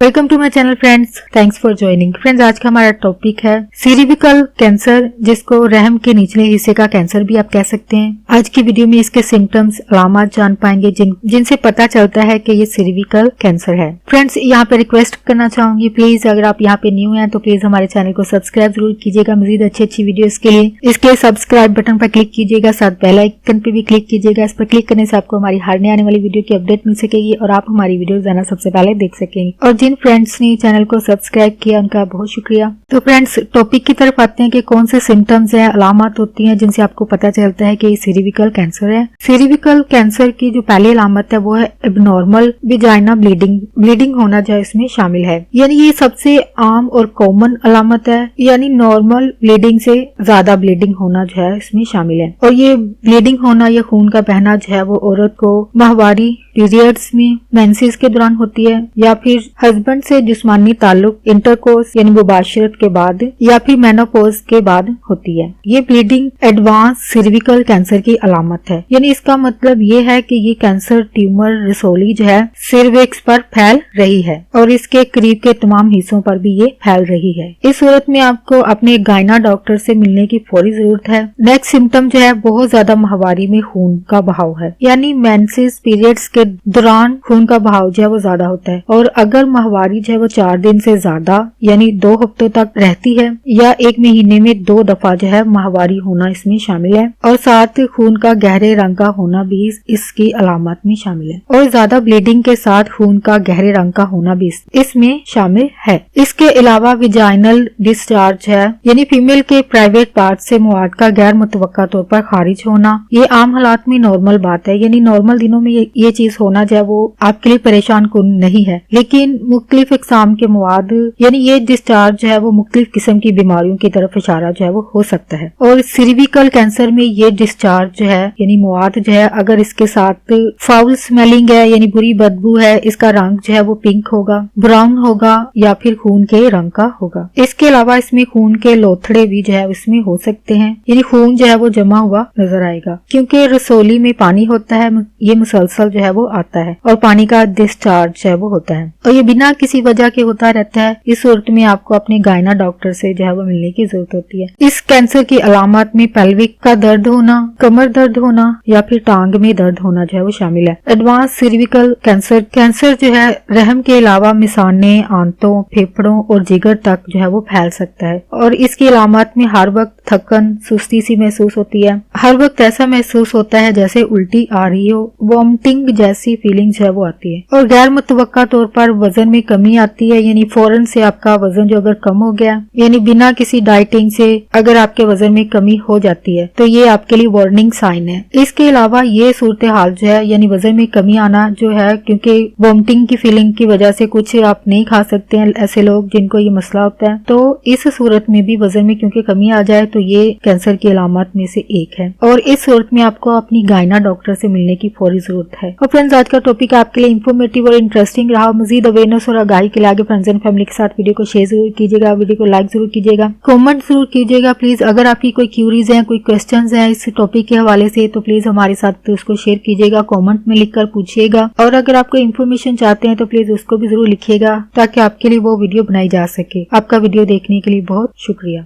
Welcome to my channel friends, thanks for joining. Friends, आज का हमारा टॉपिक है सेरिविकल कैंसर, जिसको रहम के निचले हिस्से का कैंसर भी आप कह सकते हैं। आज की वीडियो में इसके सिम्टम्स, अलामत जान पाएंगे जिनसे पता चलता है कि ये सेरिविकल कैंसर है। फ्रेंड्स, यहाँ पे रिक्वेस्ट करना चाहूंगी, प्लीज अगर आप यहाँ पे न्यू हैं तो प्लीज हमारे चैनल को सब्सक्राइब जरूर कीजिएगा। मजीद अच्छी वीडियोस के लिए इसके सब्सक्राइब बटन पर क्लिक कीजिएगा, साथ बेल आइकन पे भी क्लिक कीजिएगा। इस पर क्लिक करने से आपको हमारी हर आने वाली वीडियो की अपडेट मिल सकेगी और आप हमारी वीडियो जाना सबसे पहले देख सकेंगे। और जिन फ्रेंड्स ने चैनल को सब्सक्राइब किया उनका बहुत शुक्रिया। तो फ्रेंड्स, टॉपिक की तरफ आते हैं कि कौन से सिम्टम्स है, अलामत होती हैं जिनसे आपको पता चलता है कि ये सेरिविकल कैंसर है। सेरिविकल कैंसर की जो पहली अलामत है वो है एबनॉर्मल विजाइना ब्लीडिंग होना जो इसमें शामिल है। यानी ये सबसे आम और कॉमन अलामत है, यानी नॉर्मल ब्लीडिंग से ज्यादा ब्लीडिंग होना जो है इसमें शामिल है। और ये ब्लीडिंग होना या खून का बहना जो है वो औरत को माहवारी पीरियड्स में, मेंसेस के दौरान होती है, या फिर हस्बैंड से जिस्मानी ताल्लुक इंटरकोर्स यानी मुबाशरत के बाद, या फिर मेनोपॉज के बाद होती है। ये ब्लीडिंग एडवांस सर्विकल कैंसर की अलामत है। यानी इसका मतलब ये है कि ये कैंसर ट्यूमर रसोली जो है सर्विक्स पर फैल रही है और इसके करीब के तमाम हिस्सों पर भी ये फैल रही है। इस सूरत में आपको अपने गायना डॉक्टर से मिलने की फौरी जरूरत है। नेक्स्ट सिम्टम जो है बहुत ज्यादा माहवारी में खून का बहाव है, यानी मेंसेस पीरियड्स के दौरान खून का बहाव जो है वो ज्यादा होता है। और अगर माहवारी जो है वो 4 दिन से ज्यादा यानी 2 हफ्तों तक रहती है, या 1 महीने में 2 दफा जो है माहवारी होना इसमें शामिल है, और साथ खून का गहरे रंग का होना भी इसकी अलामत में शामिल है। और ज्यादा ब्लीडिंग के साथ खून का गहरे रंग का होना भी इसमें शामिल है। इसके अलावा विजाइनल डिस्चार्ज है, यानी फीमेल के प्राइवेट पार्ट से मवाद का गैर मुतवक्का तौर पर खारिज होना। ये आम हालात में नॉर्मल बात है, यानी नॉर्मल दिनों में ये चीज होना जो है वो आपके लिए परेशान कुन नहीं है। लेकिन मुख्तलिफ इकसाम के मवाद यानी ये डिस्चार्ज जो है वो मुख्तलिफ किस्म की बीमारियों की तरफ इशारा जो है वो हो सकता है। और सर्विकल कैंसर में ये डिस्चार्ज जो है यानी मवाद जो है, अगर इसके साथ फाउल स्मेलिंग है यानी बुरी बदबू है, इसका रंग जो है वो पिंक होगा, ब्राउन होगा, या फिर खून के रंग का होगा। इसके अलावा इसमें खून के लोथड़े भी जो है इसमें हो सकते हैं, यानी खून जो है वो जमा हुआ नजर आएगा। क्योंकि रसोली में पानी होता है, ये मुसलसल जो है वो आता है और पानी का डिस्चार्ज है वो होता है, और ये बिना किसी वजह के होता रहता है। इस सूरत में आपको अपने गायना डॉक्टर से जो है वो मिलने की जरूरत होती है। इस कैंसर की अलामत में पेल्विक का दर्द होना, कमर दर्द होना, या फिर टांग में दर्द होना जो है वो शामिल है। एडवांस सर्विकल कैंसर जो है रहम के अलावा मिसाने, आंतों, फेफड़ों और जिगर तक जो है वो फैल सकता है। और इसकी अलामत में हर वक्त थकन, सुस्ती सी महसूस होती है। हर वक्त ऐसा महसूस होता है जैसे उल्टी आ रही हो, वॉमिटिंग जैसी फीलिंग जो है वो आती है। और गैर मुतवक्का तौर पर वजन में कमी आती है, यानी फौरन से आपका वजन जो अगर कम हो गया, यानी बिना किसी डाइटिंग से अगर आपके वजन में कमी हो जाती है तो ये आपके लिए वार्निंग साइन है। इसके अलावा ये सूरत हाल जो है यानी वजन में कमी आना जो है, क्योंकि वॉमिटिंग की फीलिंग की वजह से कुछ आप नहीं खा सकते हैं, ऐसे लोग जिनको ये मसला होता है, तो इस सूरत में भी वजन में क्योंकि कमी आ जाए तो ये कैंसर की अलामत में से एक है। और इस सूरत में आपको अपनी गायना डॉक्टर से मिलने की फौरी जरूरत है। और फ्रेंड्स, आज का टॉपिक आपके लिए इंफॉर्मेटिव और इंटरेस्टिंग रहा। मजीद अवेयरनेस और आगाही के लिए आगे फ्रेंड्स एंड फैमिली के साथ वीडियो को शेयर जरूर कीजिएगा, वीडियो को लाइक जरूर कीजिएगा, कमेंट जरूर कीजिएगा प्लीज। अगर आपकी कोई क्यूरीज है, कोई क्वेश्चंस है इस टॉपिक के हवाले से तो प्लीज हमारे साथ उसको शेयर कीजिएगा, कमेंट में लिखकर पूछिएगा। और अगर आप कोई इन्फॉर्मेशन चाहते हैं तो प्लीज उसको भी जरूर लिखिएगा ताकि आपके लिए वो वीडियो बनाई जा सके। आपका वीडियो देखने के लिए बहुत शुक्रिया।